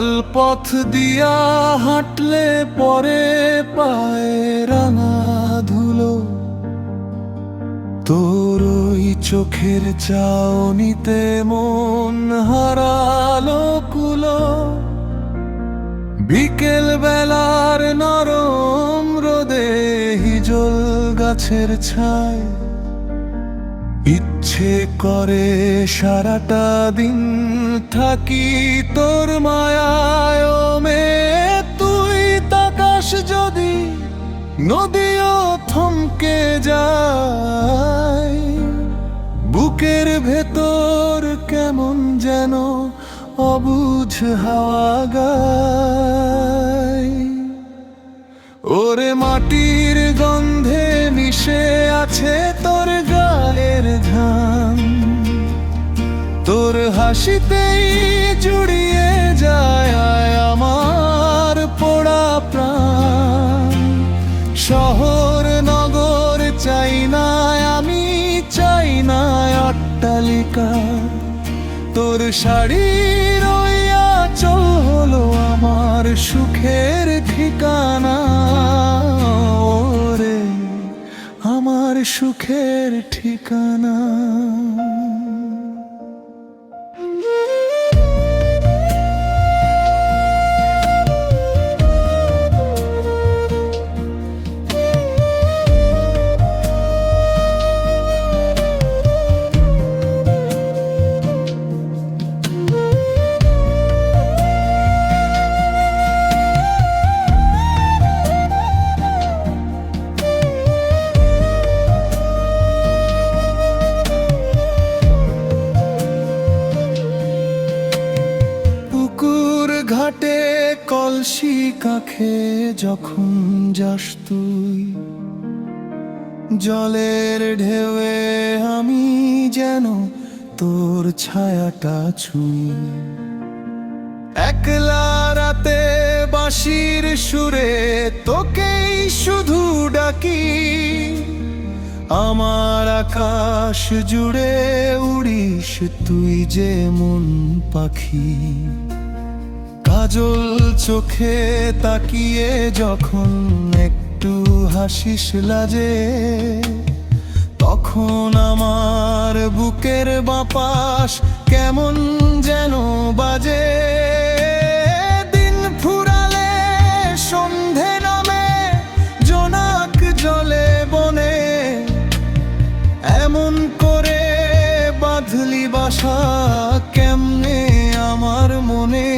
জলপথ দিয়া হাঁটলে পরে পায়ে রাঙা ধুলো, তোর ওই চোখের চাউনিতে মন হারালো কুলো। বিকেল বেলার নরম রোদে হিজল গাছের ছায়, ইচ্ছে করে সারাটা দিন থাকি তোর মায়ায়। ও মেয়ে তুই তাকাস যদি, নদীও থমকে যায়। বুকের ভেতর কেমন যেন অবুঝ হাওয়া গায়। ওরে মাটির গন্ধে মিশে আছে তোর গায়ের ঘাম, তোর হাসিতেই জুড়িয়ে যায় আমার পোড়া প্রাণ। শহর নগর চাই না আমি, চাই না অট্টালিকা। তোর শাড়ির ওই আঁচল হলো আমার সুখের ঠিকানা। ওরে আমার সুখের ঠিকানা। ঘাটে কলসি কাখে যখন যাস তুই, জলের ঢেউয়ে আমি যেন তোর ছায়াটা ছুঁই। একলা রাতে বাঁশির সুরে তোকেই শুধু ডাকি, আমার আকাশ জুড়ে উড়িস তুই যে মন পাখি। কাজল চোখে তাকিয়ে যখন একটু হাসিস লাজে, তখন আমার বুকের বাপাস কেমন যেন বাজে। দিন ফুরালে সন্ধে নামে জোনাক জলে বনে, এমন করে বাঁধলি বাসা কেমনে আমার মনে।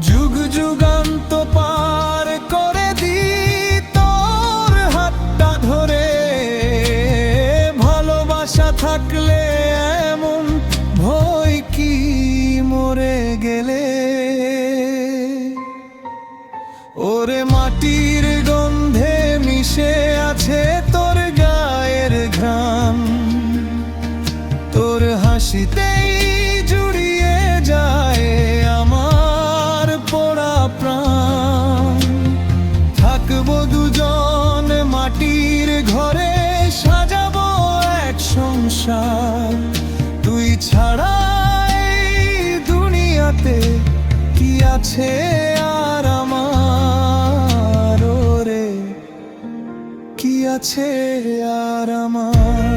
যুগ যুগান্ত পার করে দি তোর হাতটা ধরে, ভালোবাসা থাকলে এমন ভয় কি মরে গেলে। ওরে মাটির গন্ধে মিশে আছে তোর গায়ের ঘ্রাণ, তোর হাসিতেই জুড়িয়ে যায় আমার পোড়া প্রাণ। থাকবো দুজন মাটির ঘরে, সাজাবো এক সংসার। তুই ছাড়া এই দুনিয়াতে কি আছে আর আমার। ওরে কি আছে আর আমার।